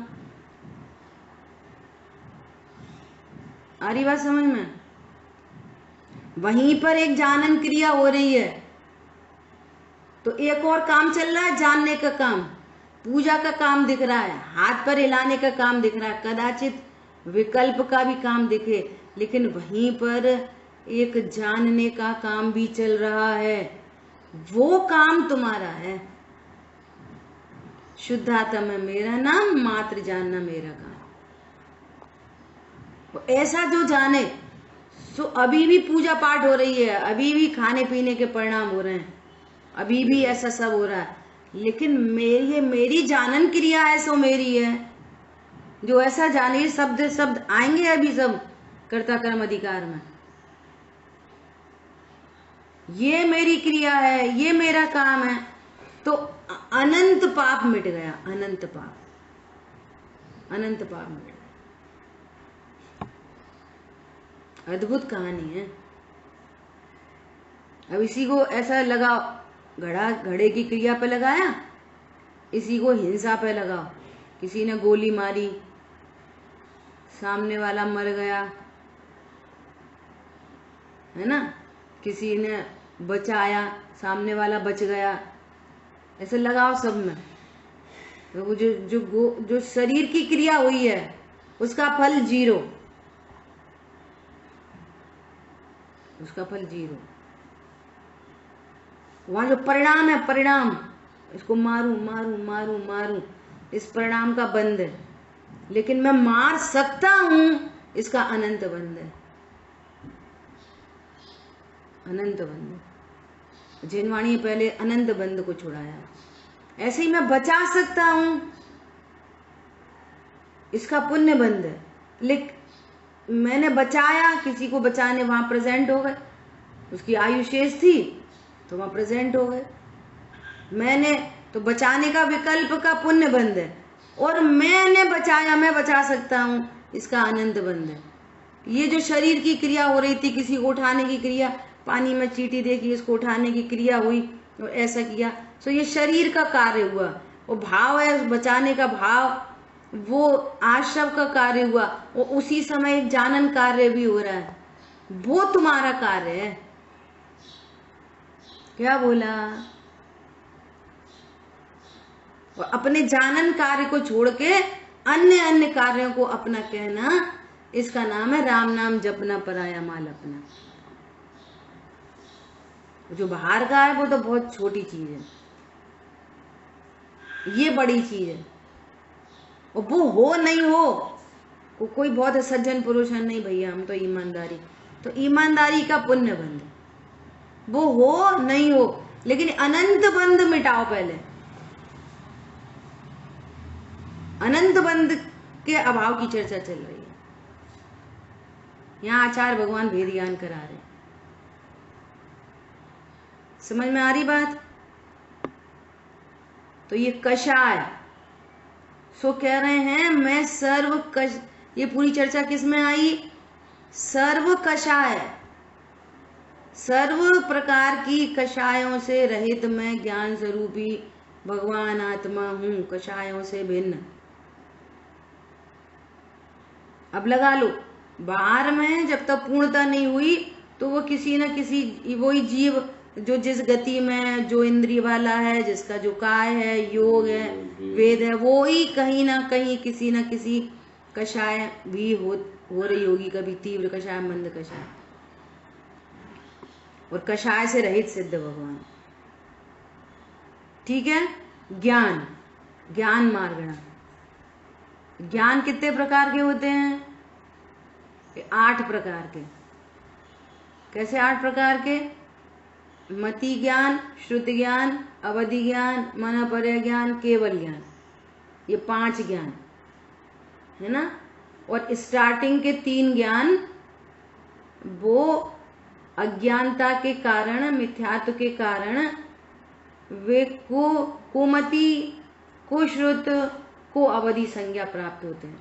आ रही बात समझ में। वहीं पर एक जानन क्रिया हो रही है, तो एक और काम चल रहा है, जानने का काम, पूजा का काम दिख रहा है, हाथ पर हिलाने का काम दिख रहा है, कदाचित विकल्प का भी काम दिखे, लेकिन वहीं पर एक जानने का काम भी चल रहा है। वो काम तुम्हारा है, शुद्धात्मा है मेरा नाम, मात्र जानना मेरा काम। ऐसा जो जाने, सो अभी भी पूजा पाठ हो रही है, अभी भी खाने पीने के परिणाम हो रहे हैं, अभी भी ऐसा सब हो रहा है, लेकिन मेरी जानन क्रिया है, सो मेरी है। जो ऐसा जाने, शब्द आएंगे अभी सब कर्ता कर्म अधिकार में, ये मेरी क्रिया है, ये मेरा काम है, तो अनंत पाप मिट गया, अनंत पाप मिट गया। अद्भुत कहानी है। अब इसी को ऐसा लगाओ, घड़े की क्रिया पे लगाया, इसी को हिंसा पे लगाओ। किसी ने गोली मारी, सामने वाला मर गया, है ना, किसी ने बचाया, सामने वाला बच गया, ऐसे लगाओ सब में। तो वो जो शरीर की क्रिया हुई है उसका फल 0, उसका फल 0। वहां जो परिणाम है, परिणाम, इसको मारूं मारूं मारूं मारूं, इस परिणाम का बंध है, लेकिन मैं मार सकता हूं, इसका अनंत बंध है, अनंत बंध। जिनवाणी पहले अनंत बंध को छुड़ाया। ऐसे ही मैं बचा सकता हूं, इसका पुण्य बंध है, लेकिन मैंने बचाया, किसी को बचाने वहां प्रेजेंट हो गए, उसकी आयु शेष थी तो वहां प्रेजेंट हो गए, मैंने तो बचाने का विकल्प का पुण्य बंध है, और मैंने बचाया, मैं बचा सकता हूं, इसका अनंत बंध है। ये जो शरीर की क्रिया हो रही थी, किसी को उठाने की क्रिया, पानी में चींटी देखी, इसको उठाने की क्रिया हुई और ऐसा किया, तो ये शरीर का कार्य हुआ। और भाव है बचाने का भाव, वो आश्रव का कार्य हुआ, वो उसी समय एक जानन कार्य भी हो रहा है, वो तुम्हारा कार्य है। क्या बोला? और अपने जानन कार्य को छोड़ के अन्य अन्य कार्यों को अपना कहना, इसका नाम है राम नाम जपना पराया माल अपना। जो बाहर का है वो तो बहुत छोटी चीज है, ये बड़ी चीज है। और वो हो नहीं हो, कोई बहुत सज्जन पुरुष है, नहीं भैया हम तो ईमानदारी, तो ईमानदारी का पुण्य बंध, वो हो नहीं हो, लेकिन अनंत बंध मिटाओ पहले। अनंत बंध के अभाव की चर्चा चल रही है। यहाँ आचार्य भगवान भेद ज्ञान करा रहे। समझ में आ रही बात? तो ये कषाय, सो कह रहे हैं मैं ये पूरी चर्चा किस में आई? सर्व कषाय, सर्व प्रकार की कषायों से रहित मैं ज्ञान स्वरूपी भगवान आत्मा हूं, कषायों से भिन्न। अब लगा लो, बाहर में जब तक पूर्णता नहीं हुई तो वो किसी न किसी, वही जीव जो जिस गति में, जो इंद्रिय वाला है, जिसका जो काय है, योग है, वेद है, वो ही कहीं ना कहीं किसी न किसी कषाय भी हो रही होगी, कभी तीव्र कषाय, मंद कषाय, और कषाय से रहित सिद्ध भगवान। ठीक है? ज्ञान, ज्ञान मार्गणा। ज्ञान कितने प्रकार के होते हैं? 8 प्रकार के। कैसे 8 प्रकार के? मति ज्ञान, श्रुति ज्ञान, अवधि ज्ञान, मनपर्य ज्ञान, केवल ज्ञान। ये 5 ज्ञान है ना। और स्टार्टिंग के 3 ज्ञान वो अज्ञानता के कारण, मिथ्यात्व के कारण, वे कुमति, कुश्रुत, को अवधि संज्ञा प्राप्त होते हैं।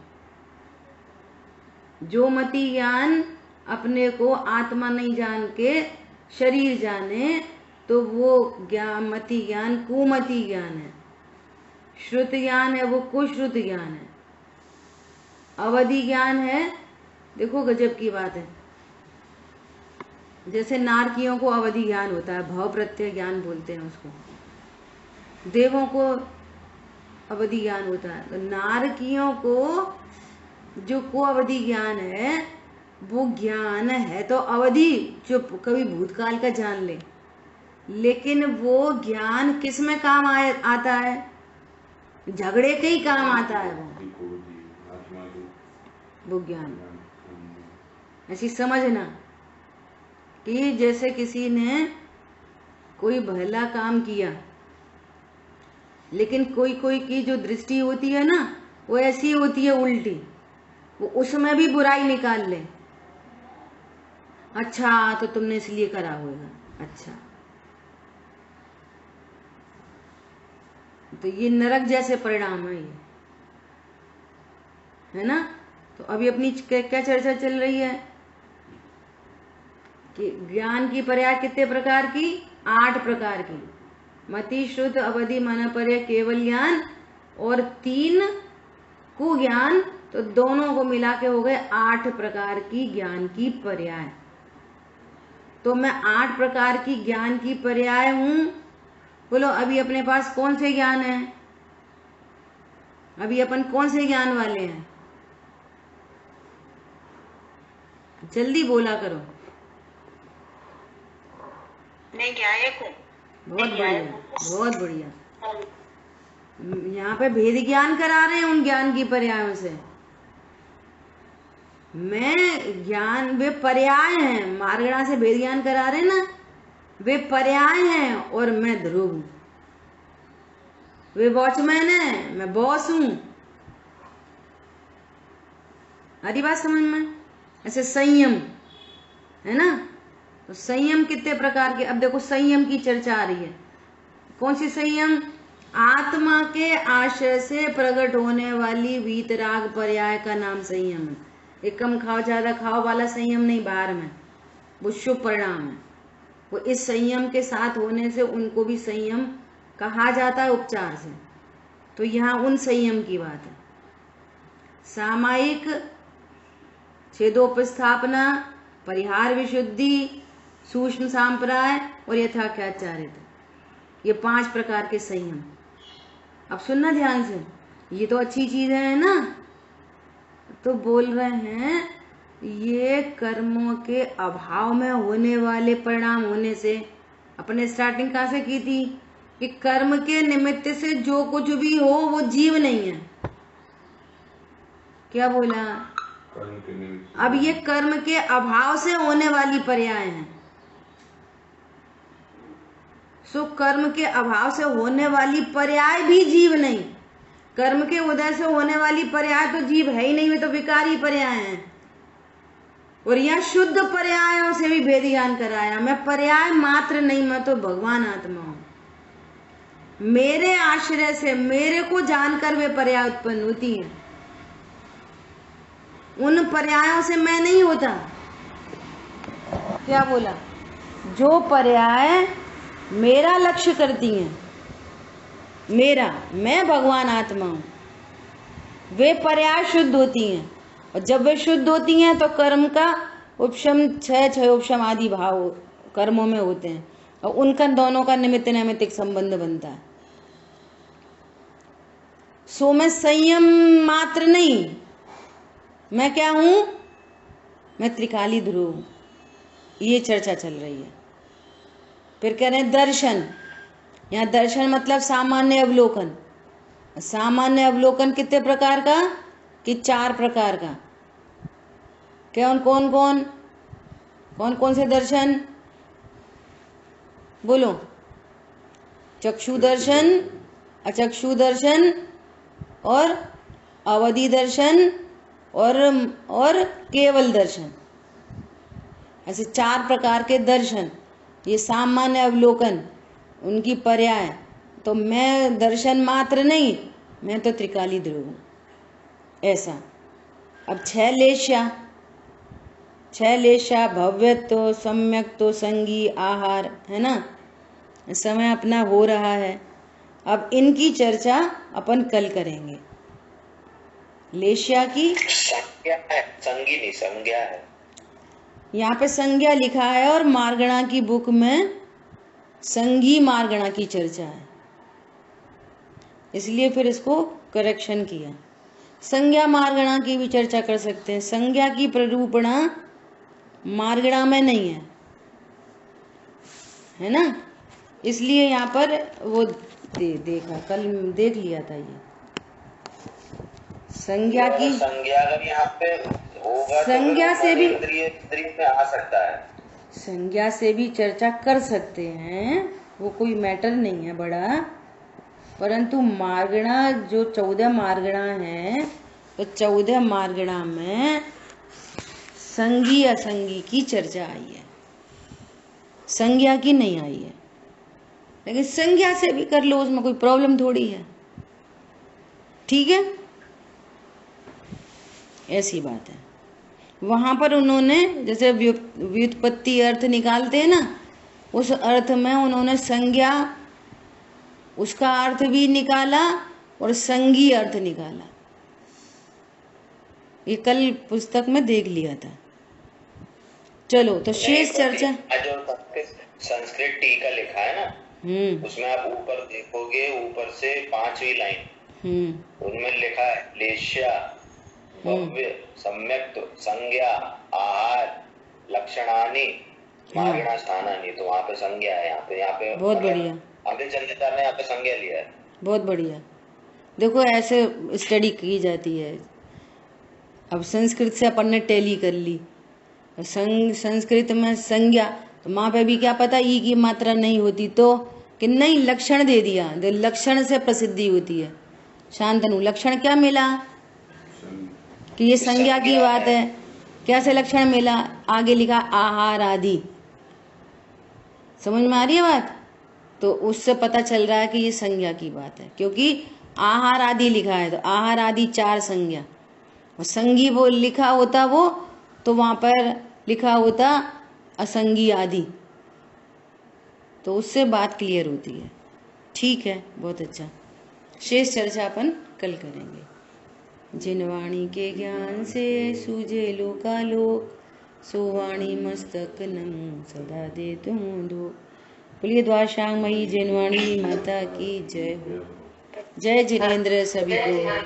जो मति ज्ञान अपने को आत्मा नहीं जान के शरीर जाने, तो वो ज्ञान, मति ज्ञान कुमति ज्ञान है। श्रुत ज्ञान है वो कुश्रुत ज्ञान है। अवधि ज्ञान है, देखो गजब की बात है, जैसे नारकियों को अवधि ज्ञान होता है, भाव प्रत्यय ज्ञान बोलते हैं उसको। देवों को अवधि ज्ञान होता है। तो नारकियों को जो को अवधि ज्ञान है, वो ज्ञान है तो अवधि, जो कभी भूतकाल का जान ले, लेकिन वो ज्ञान किस में काम आता है? झगड़े के ही काम आता है वो ज्ञान। ऐसी समझना कि जैसे किसी ने कोई भला काम किया, लेकिन कोई कोई की जो दृष्टि होती है ना, वो ऐसी होती है उल्टी, वो उसमें भी बुराई निकाल ले। अच्छा तो तुमने इसलिए करा होगा, अच्छा, तो ये नरक जैसे परिणाम है ये, है ना। तो अभी अपनी क्या चर्चा चल रही है कि ज्ञान की पर्याय कितने प्रकार की? 8 प्रकार की। मति, श्रुत, अवधि, मनपर्य, केवल ज्ञान और 3 कुज्ञान, तो दोनों को मिला के हो गए 8 प्रकार की ज्ञान की पर्याय। तो मैं 8 प्रकार की ज्ञान की पर्याय हूं। बोलो अभी अपने पास कौन से ज्ञान है? अभी अपन कौन से ज्ञान वाले हैं? जल्दी बोला करो। मैं ज्ञायक हूँ। बहुत बढ़िया, बहुत बढ़िया। यहाँ पे भेद ज्ञान करा रहे हैं उन ज्ञान की पर्यायों से। मैं ज्ञान, वे पर्याय हैं, मार्गणा से भेद ज्ञान करा रहे हैं ना, वे पर्याय हैं और मैं ध्रुव हूं। वे वॉचमैन है, मैं बॉस हूं। आदि बात समझ में? ऐसे संयम है ना, तो संयम कितने प्रकार के? अब देखो संयम की चर्चा आ रही है। कौन सी संयम? आत्मा के आशय से प्रकट होने वाली वीतराग पर्याय का नाम संयम है। एक कम खाओ ज्यादा खाओ वाला संयम नहीं बाहर में, वो शुभ परिणाम है। वो इस संयम के साथ होने से उनको भी संयम कहा जाता है उपचार से। तो यहाँ उन संयम की बात है। सामायिक, छेदोपस्थापना, परिहार विशुद्धि, सूक्ष्म सांप्राय और यथाख्याचारित, ये 5 प्रकार के संयम। अब सुनना ध्यान से, ये तो अच्छी चीजें है ना। तो बोल रहे हैं ये कर्मों के अभाव में होने वाले परिणाम होने से। अपने स्टार्टिंग कहाँ से की थी कि कर्म के निमित्त से जो कुछ भी हो वो जीव नहीं है। क्या बोला? अब ये कर्म के अभाव से होने वाली पर्याय हैं। सो कर्म के अभाव से होने वाली पर्याय भी जीव नहीं। कर्म के उदय से होने वाली पर्याय तो जीव है ही नहीं, वे तो विकारी पर्याय हैं। और यहाँ शुद्ध पर्यायों से भी भेद ज्ञान कराया। मैं पर्याय मात्र नहीं, मैं तो भगवान आत्मा हूं। मेरे आश्रय से, मेरे को जानकर वे पर्याय उत्पन्न होती हैं। उन पर्यायों से मैं नहीं होता। क्या बोला? जो पर्याय मेरा लक्ष्य करती हैं, मैं भगवान आत्मा हूं, वे पर्याय शुद्ध होती हैं। और जब वे शुद्ध होती हैं तो कर्म का उपशम, छह उपशम आदि भाव कर्मों में होते हैं और उनका दोनों का निमित्त नैमित्तिक संबंध बनता है। सो मैं संयम मात्र नहीं, मैं क्या हूं? मैं त्रिकाली ध्रुव हूं। ये चर्चा चल रही है। फिर कह रहे हैं दर्शन। यहाँ दर्शन मतलब सामान्य अवलोकन। सामान्य अवलोकन कितने प्रकार का? कि 4 प्रकार का। क्या? कौन कौन से दर्शन? बोलो। चक्षु दर्शन, अचक्षु दर्शन और अवधि दर्शन और केवल दर्शन। ऐसे 4 प्रकार के दर्शन, ये सामान्य अवलोकन, उनकी पर्याय। तो मैं दर्शन मात्र नहीं, मैं तो त्रिकाली ध्रुव हूं। ऐसा। अब 6 लेशा, भव्यत्व, सम्यक्त्व, संगी, आहार, है ना। समय अपना हो रहा है। अब इनकी चर्चा अपन कल करेंगे। लेशा की संज्ञा है, संगी नहीं, संज्ञा है। यहाँ पे संज्ञा लिखा है और मार्गणा की बुक में संगी मार्गणा की चर्चा है, इसलिए फिर इसको करेक्शन किया। संज्ञा मार्गणा की भी चर्चा कर सकते हैं। संज्ञा की प्ररूपणा मार्गणा में नहीं है ना। इसलिए यहाँ पर वो देखा, कल देख लिया था। ये संज्ञा की, संज्ञा अगर यहाँ पे होगा संज्ञा तो से भी इंद्रिय में आ सकता है। संज्ञा से भी चर्चा कर सकते हैं, वो कोई मैटर नहीं है बड़ा। परंतु मार्गणा जो 14 मार्गणा है, तो 14 मार्गणा में संगी असंगी की चर्चा आई है, संज्ञा की नहीं आई है। लेकिन संज्ञा से भी कर लो, उसमें कोई प्रॉब्लम थोड़ी है। ठीक है, ऐसी बात है। वहां पर उन्होंने जैसे व्युत्पत्ति अर्थ निकालते हैं ना, उस अर्थ में उन्होंने संज्ञा, उसका अर्थ भी निकाला और संगी अर्थ निकाला। ये कल पुस्तक में देख लिया था। चलो तो शेष चर्चा। जो संस्कृत टीका लिखा है ना, उसमें आप ऊपर देखोगे, ऊपर से 5वीं लाइन, उनमें लिखा है लेश्या, भव्य, सम्यक्त, संज्ञा, आहार, लक्षणानि, मार्गणा स्थानानि। तो वहाँ पे संज्ञा है, यहाँ पे बहुत बढ़िया। अमित चंद्रकार ने यहाँ पे संज्ञा लिया है। बहुत बढ़िया। देखो ऐसे स्टडी की जाती है। अब संस्कृत से अपन ने टैली कर ली, संस्कृत में संज्ञा, तो वहाँ पे भी क्या पता ई की मात्रा नहीं होती तो कि नहीं, लक्षण दे दिया। लक्षण से प्रसिद्धि होती है। शांतनु, लक्षण क्या मिला कि ये संज्ञा की बात है। कैसे लक्षण मिला? आगे लिखा आहार आदि। समझ में आ रही है बात? तो उससे पता चल रहा है कि ये संज्ञा की बात है, क्योंकि आहार आदि लिखा है। तो आहार आदि 4 संज्ञा, और संगी वो लिखा होता वो, तो वहां पर लिखा होता असंगी आदि। तो उससे बात क्लियर होती है। ठीक है, बहुत अच्छा। शेष चर्चा अपन कल करेंगे। जिन वाणी के ज्ञान से सूझे लोकालोक, सो वाणी मस्तक नमो सदा दे तुम दो। बोलिए द्वाशांग मई जिनवाणी माता की जय हो। जय जिनेन्द्र सभी को।